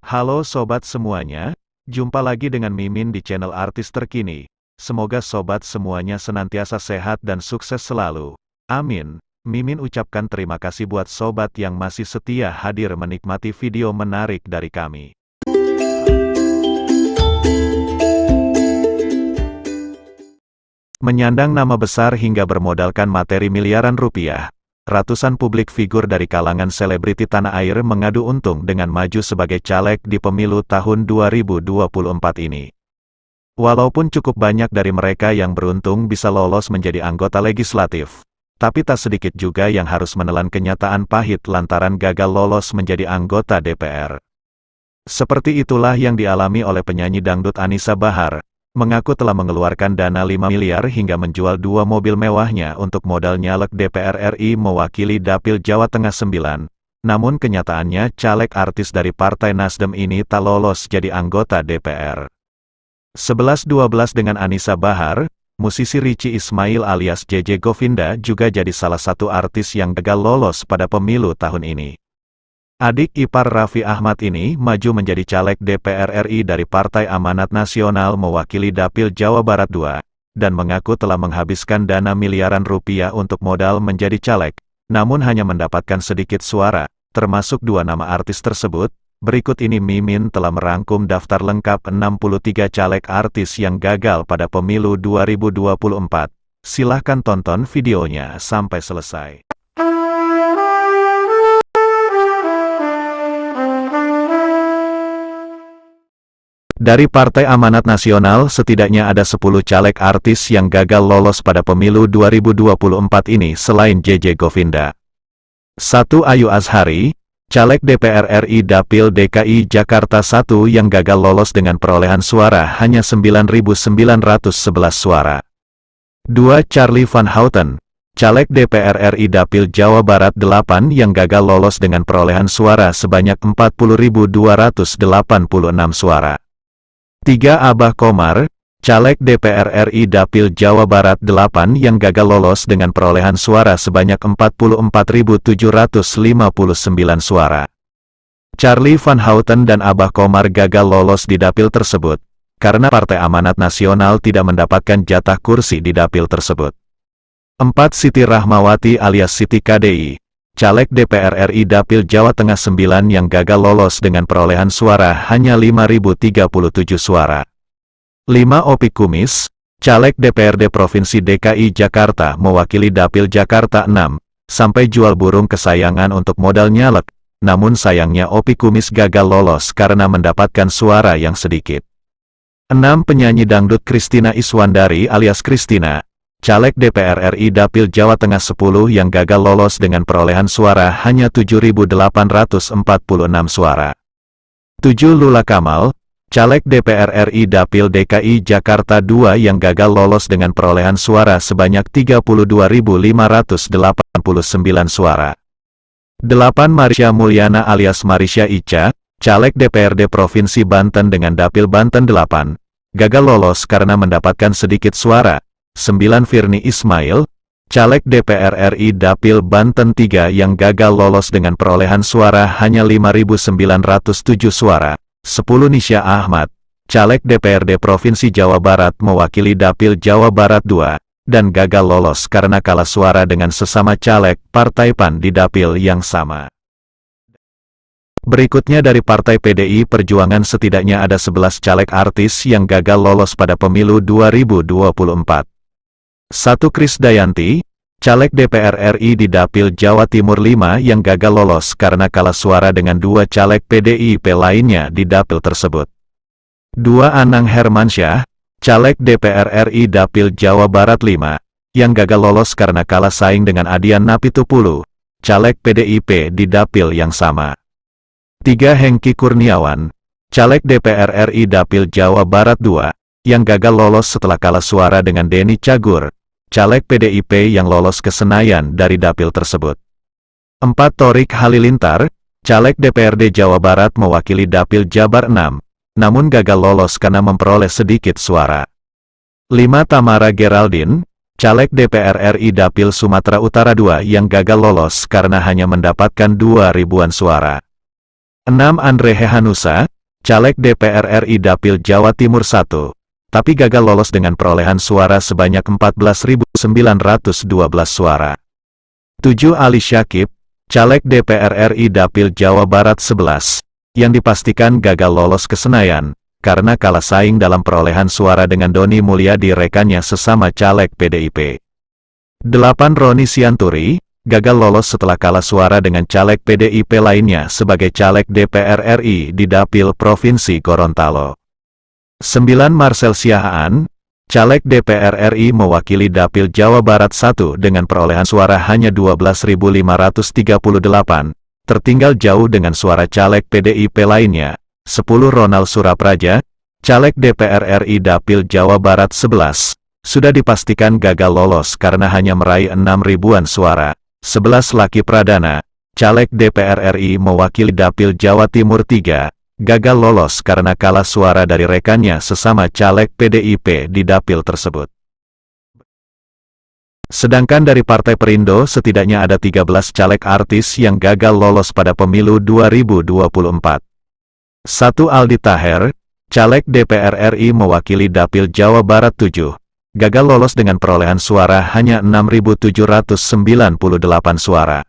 Halo sobat semuanya, jumpa lagi dengan Mimin di channel Artis Terkini. Semoga sobat semuanya senantiasa sehat dan sukses selalu. Amin. Mimin ucapkan terima kasih buat sobat yang masih setia hadir menikmati video menarik dari kami. Menyandang nama besar hingga bermodalkan materi miliaran rupiah, ratusan publik figur dari kalangan selebriti tanah air mengadu untung dengan maju sebagai caleg di pemilu tahun 2024 ini. Walaupun cukup banyak dari mereka yang beruntung bisa lolos menjadi anggota legislatif, tapi tak sedikit juga yang harus menelan kenyataan pahit lantaran gagal lolos menjadi anggota DPR. Seperti itulah yang dialami oleh penyanyi dangdut Anisa Bahar, mengaku telah mengeluarkan dana 5 miliar hingga menjual 2 mobil mewahnya untuk modal nyalek DPR RI mewakili Dapil Jawa Tengah 9. Namun kenyataannya caleg artis dari Partai Nasdem ini tak lolos jadi anggota DPR. 11-12 dengan Anisa Bahar, musisi Richie Ismail alias JJ Govinda juga jadi salah satu artis yang gagal lolos pada pemilu tahun ini. Adik ipar Raffi Ahmad ini maju menjadi caleg DPR RI dari Partai Amanat Nasional mewakili Dapil Jawa Barat 2, dan mengaku telah menghabiskan dana miliaran rupiah untuk modal menjadi caleg, namun hanya mendapatkan sedikit suara, termasuk 2 nama artis tersebut. Berikut ini Mimin telah merangkum daftar lengkap 63 caleg artis yang gagal pada pemilu 2024. Silahkan tonton videonya sampai selesai. Dari Partai Amanat Nasional setidaknya ada 10 caleg artis yang gagal lolos pada pemilu 2024 ini selain JJ Govinda. 1. Ayu Azhari, caleg DPR RI Dapil DKI Jakarta 1 yang gagal lolos dengan perolehan suara hanya 9.911 suara. 2. Charly Van Houten, caleg DPR RI Dapil Jawa Barat 8 yang gagal lolos dengan perolehan suara sebanyak 40.286 suara. 3. Abah Komar, caleg DPR RI Dapil Jawa Barat 8 yang gagal lolos dengan perolehan suara sebanyak 44.759 suara. Charly Van Houten dan Abah Komar gagal lolos di dapil tersebut, karena Partai Amanat Nasional tidak mendapatkan jatah kursi di dapil tersebut. 4. Siti Rahmawati alias Siti KDI, caleg DPR RI Dapil Jawa Tengah 9 yang gagal lolos dengan perolehan suara hanya 5.037 suara. 5. Opik Kumis, caleg DPRD Provinsi DKI Jakarta mewakili Dapil Jakarta 6, sampai jual burung kesayangan untuk modal nyalek, namun sayangnya Opik Kumis gagal lolos karena mendapatkan suara yang sedikit. 6. Penyanyi dangdut Christina Iswandari alias Christina, caleg DPR RI Dapil Jawa Tengah 10 yang gagal lolos dengan perolehan suara hanya 7.846 suara. 7. Lula Kamal, caleg DPR RI Dapil DKI Jakarta 2 yang gagal lolos dengan perolehan suara sebanyak 32.589 suara. 8. Marsha Mulyana alias Marisha Ica, caleg DPRD Provinsi Banten dengan Dapil Banten 8, gagal lolos karena mendapatkan sedikit suara. 9. Virnie Ismail, caleg DPR RI Dapil Banten 3 yang gagal lolos dengan perolehan suara hanya 5.907 suara. 10. Nisha Ahmad, caleg DPRD Provinsi Jawa Barat mewakili Dapil Jawa Barat 2, dan gagal lolos karena kalah suara dengan sesama caleg Partai PAN di dapil yang sama. Berikutnya dari Partai PDI Perjuangan setidaknya ada 11 caleg artis yang gagal lolos pada pemilu 2024. 1. Krisdayanti, caleg DPR RI di Dapil Jawa Timur 5 yang gagal lolos karena kalah suara dengan 2 caleg PDIP lainnya di dapil tersebut. 2. Anang Hermansyah, caleg DPR RI Dapil Jawa Barat 5, yang gagal lolos karena kalah saing dengan Adian Napitupulu, caleg PDIP di dapil yang sama. 3. Hengki Kurniawan, caleg DPR RI Dapil Jawa Barat 2, yang gagal lolos setelah kalah suara dengan Denny Cagur, caleg PDIP yang lolos ke Senayan dari dapil tersebut. 4. Thorik Halilintar, caleg DPRD Jawa Barat mewakili Dapil Jabar 6, namun gagal lolos karena memperoleh sedikit suara. 5. Tamara Geraldine, caleg DPR RI Dapil Sumatera Utara 2 yang gagal lolos karena hanya mendapatkan 2 ribuan suara. 6. Andre Hehanusa, Caleg DPR RI Dapil Jawa Timur 1, tapi gagal lolos dengan perolehan suara sebanyak 14.912 suara. 7. Ali Syakib, Caleg DPR RI Dapil Jawa Barat 11, yang dipastikan gagal lolos ke Senayan, karena kalah saing dalam perolehan suara dengan Doni Mulyadi rekannya sesama caleg PDIP. 8. Roni Sianturi, gagal lolos setelah kalah suara dengan caleg PDIP lainnya sebagai caleg DPR RI di Dapil Provinsi Gorontalo. 9. Marcel Siahaan, caleg DPR RI mewakili Dapil Jawa Barat 1 dengan perolehan suara hanya 12.538, tertinggal jauh dengan suara caleg PDIP lainnya. 10. Ronald Surapraja, caleg DPR RI Dapil Jawa Barat 11, sudah dipastikan gagal lolos karena hanya meraih 6.000-an suara. 11. Laki Pradana, caleg DPR RI mewakili Dapil Jawa Timur 3, gagal lolos karena kalah suara dari rekannya sesama caleg PDIP di dapil tersebut. Sedangkan dari Partai Perindo setidaknya ada 13 caleg artis yang gagal lolos pada pemilu 2024. 1. Aldi Taher, caleg DPR RI mewakili Dapil Jawa Barat 7, gagal lolos dengan perolehan suara hanya 6.798 suara.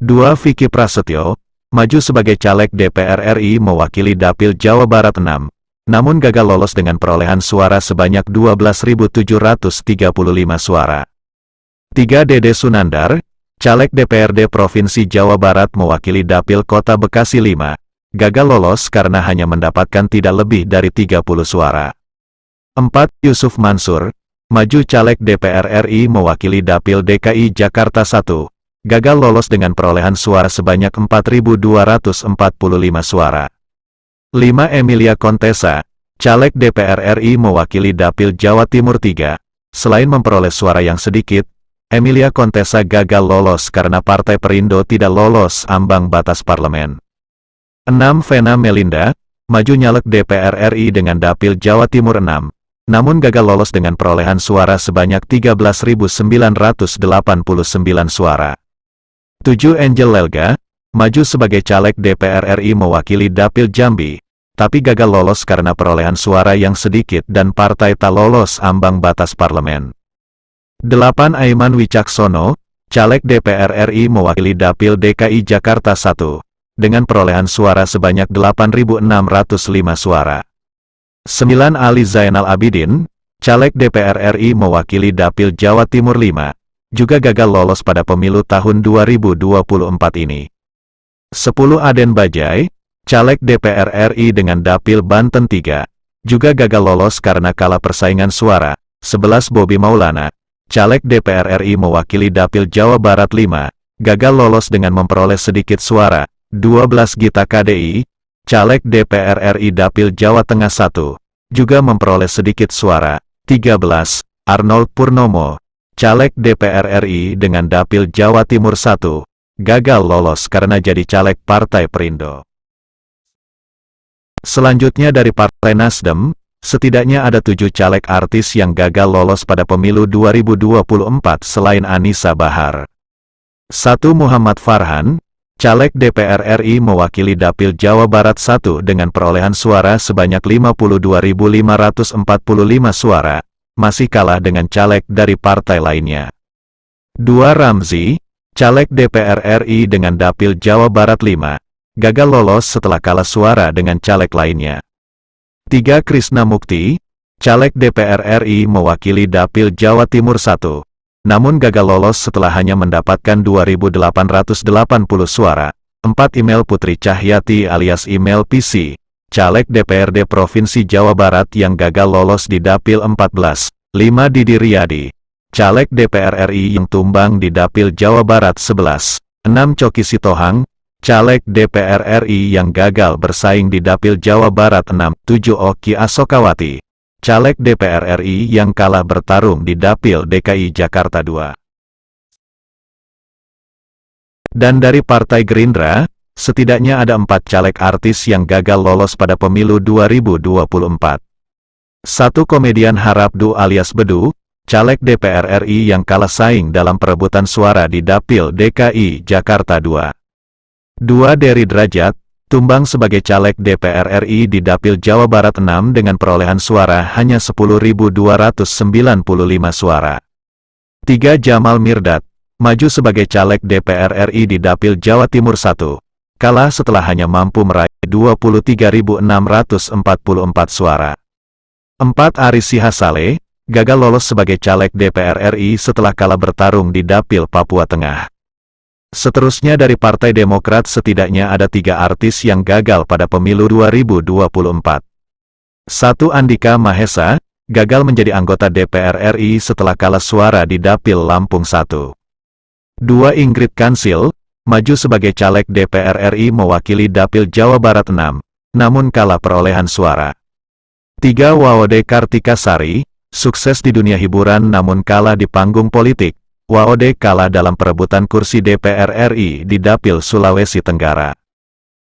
2. Vicky Prasetyo, maju sebagai caleg DPR RI mewakili Dapil Jawa Barat 6, namun gagal lolos dengan perolehan suara sebanyak 12.735 suara. 3. Dede Sunandar, caleg DPRD Provinsi Jawa Barat mewakili Dapil Kota Bekasi 5, gagal lolos karena hanya mendapatkan tidak lebih dari 30 suara. 4. Yusuf Mansur, maju caleg DPR RI mewakili Dapil DKI Jakarta 1, gagal lolos dengan perolehan suara sebanyak 4.245 suara. 5. Emilia Contessa, caleg DPR RI mewakili Dapil Jawa Timur 3, selain memperoleh suara yang sedikit, Emilia Contessa gagal lolos karena Partai Perindo tidak lolos ambang batas parlemen. 6. Vena Melinda, maju nyalek DPR RI dengan Dapil Jawa Timur 6, namun gagal lolos dengan perolehan suara sebanyak 13.989 suara. 7. Angel Lelga, maju sebagai caleg DPR RI mewakili Dapil Jambi, tapi gagal lolos karena perolehan suara yang sedikit dan partai tak lolos ambang batas parlemen. 8. Aiman Wicaksono, caleg DPR RI mewakili Dapil DKI Jakarta 1, dengan perolehan suara sebanyak 8.605 suara. 9. Ali Zainal Abidin, caleg DPR RI mewakili Dapil Jawa Timur 5, juga gagal lolos pada pemilu tahun 2024 ini. 10. Aden Bajai, caleg DPR RI dengan Dapil Banten 3, juga gagal lolos karena kalah persaingan suara. 11. Bobi Maulana, caleg DPR RI mewakili Dapil Jawa Barat 5, gagal lolos dengan memperoleh sedikit suara. 12. Gita KDI, caleg DPR RI Dapil Jawa Tengah 1, juga memperoleh sedikit suara. 13. Arnold Purnomo, caleg DPR RI dengan Dapil Jawa Timur 1, gagal lolos karena jadi caleg Partai Perindo. Selanjutnya dari Partai Nasdem, setidaknya ada 7 caleg artis yang gagal lolos pada pemilu 2024 selain Anissa Bahar. 1. Muhammad Farhan, caleg DPR RI mewakili Dapil Jawa Barat 1 dengan perolehan suara sebanyak 52.545 suara, masih kalah dengan caleg dari partai lainnya. 2. Ramzi, caleg DPR RI dengan Dapil Jawa Barat 5, gagal lolos setelah kalah suara dengan caleg lainnya. 3. Krishna Mukti, caleg DPR RI mewakili Dapil Jawa Timur 1, namun gagal lolos setelah hanya mendapatkan 2.880 suara. 4. Email Putri Cahyati alias Email PC, caleg DPRD Provinsi Jawa Barat yang gagal lolos di Dapil 14. 5. Didi Riyadi, caleg DPR RI yang tumbang di Dapil Jawa Barat 11. 6. Coki Sitohang, caleg DPR RI yang gagal bersaing di Dapil Jawa Barat 6. 7. Oki Asokawati, caleg DPR RI yang kalah bertarung di Dapil DKI Jakarta 2. Dan dari Partai Gerindra, setidaknya ada 4 caleg artis yang gagal lolos pada pemilu 2024. 1. Komedian Harapdu alias Bedu, caleg DPR RI yang kalah saing dalam perebutan suara di Dapil DKI Jakarta 2. 2. Dery Drajat, tumbang sebagai caleg DPR RI di Dapil Jawa Barat 6 dengan perolehan suara hanya 10.295 suara. 3. Jamal Mirdad, maju sebagai caleg DPR RI di Dapil Jawa Timur 1, kalah setelah hanya mampu meraih 23.644 suara. 4. Aris Sihasale, gagal lolos sebagai caleg DPR RI setelah kalah bertarung di Dapil Papua Tengah. Seterusnya dari Partai Demokrat setidaknya ada 3 artis yang gagal pada pemilu 2024. 1. Andika Mahesa, gagal menjadi anggota DPR RI setelah kalah suara di Dapil Lampung 1. 2. Ingrid Kansil, maju sebagai caleg DPR RI mewakili Dapil Jawa Barat 6, namun kalah perolehan suara. 3. Waode Kartika Sari, sukses di dunia hiburan namun kalah di panggung politik. Waode kalah dalam perebutan kursi DPR RI di Dapil Sulawesi Tenggara.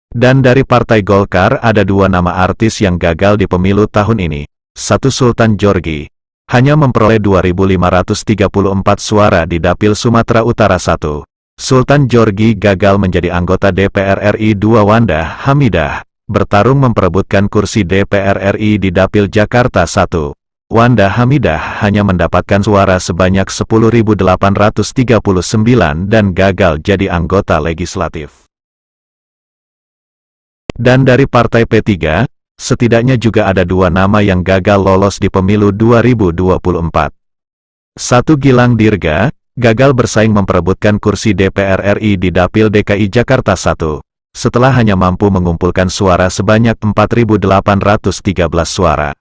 Dan dari Partai Golkar ada 2 nama artis yang gagal di pemilu tahun ini. 1. Sultan Djorghi, hanya memperoleh 2.534 suara di Dapil Sumatera Utara 1. Sultan Djorghi gagal menjadi anggota DPR RI. 2. Wanda Hamidah, bertarung memperebutkan kursi DPR RI di Dapil Jakarta 1. Wanda Hamidah hanya mendapatkan suara sebanyak 10.839 dan gagal jadi anggota legislatif. Dan dari Partai P3, setidaknya juga ada 2 nama yang gagal lolos di pemilu 2024. 1. Gilang Dirga, gagal bersaing memperebutkan kursi DPR RI di Dapil DKI Jakarta 1, setelah hanya mampu mengumpulkan suara sebanyak 4.813 suara.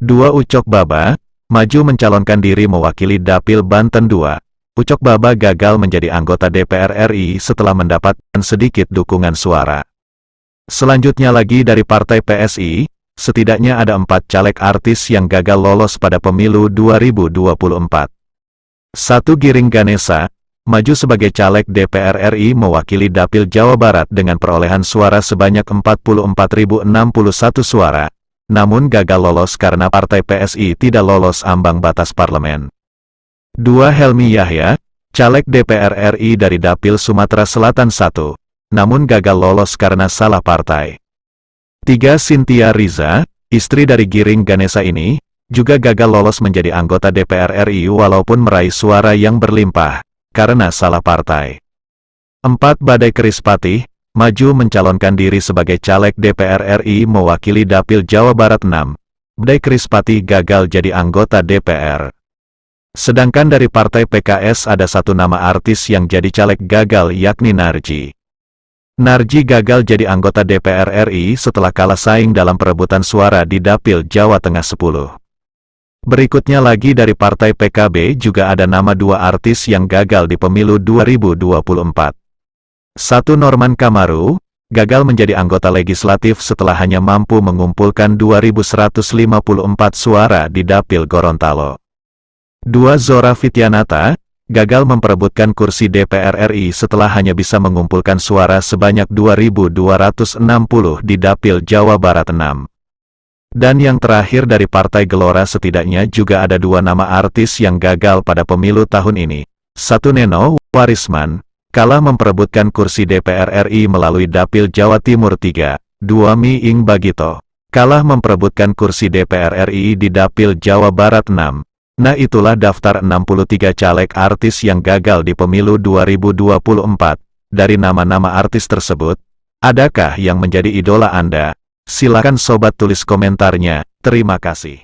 2. Ucok Baba, maju mencalonkan diri mewakili Dapil Banten 2. Ucok Baba gagal menjadi anggota DPR RI setelah mendapatkan sedikit dukungan suara. Selanjutnya lagi dari Partai PSI, setidaknya ada 4 caleg artis yang gagal lolos pada pemilu 2024. 1. Giring Ganesa, maju sebagai caleg DPR RI mewakili Dapil Jawa Barat dengan perolehan suara sebanyak 44.061 suara, namun gagal lolos karena Partai PSI tidak lolos ambang batas parlemen. 2. Helmi Yahya, caleg DPR RI dari Dapil Sumatera Selatan 1, namun gagal lolos karena salah partai. 3. Cynthia Riza, istri dari Giring Ganesa ini, juga gagal lolos menjadi anggota DPR RI walaupun meraih suara yang berlimpah, karena salah partai. 4. Badai Krispatih, maju mencalonkan diri sebagai caleg DPR RI mewakili Dapil Jawa Barat 6. Badai Krispatih gagal jadi anggota DPR. Sedangkan dari Partai PKS ada 1 nama artis yang jadi caleg gagal yakni Narji. Narji gagal jadi anggota DPR RI setelah kalah saing dalam perebutan suara di Dapil Jawa Tengah 10. Berikutnya lagi dari Partai PKB juga ada nama 2 artis yang gagal di pemilu 2024. 1. Norman Kamaru, gagal menjadi anggota legislatif setelah hanya mampu mengumpulkan 2.154 suara di Dapil Gorontalo. 2. Zora Fityanata, gagal memperebutkan kursi DPR RI setelah hanya bisa mengumpulkan suara sebanyak 2.260 di Dapil Jawa Barat 6. Dan yang terakhir dari Partai Gelora setidaknya juga ada 2 nama artis yang gagal pada pemilu tahun ini. 1. Neno Warisman, kalah memperebutkan kursi DPR RI melalui Dapil Jawa Timur 3. 2. Miing Bagito, kalah memperebutkan kursi DPR RI di Dapil Jawa Barat 6. Nah itulah daftar 63 caleg artis yang gagal di pemilu 2024. Dari nama-nama artis tersebut, adakah yang menjadi idola Anda? Silakan sobat tulis komentarnya. Terima kasih.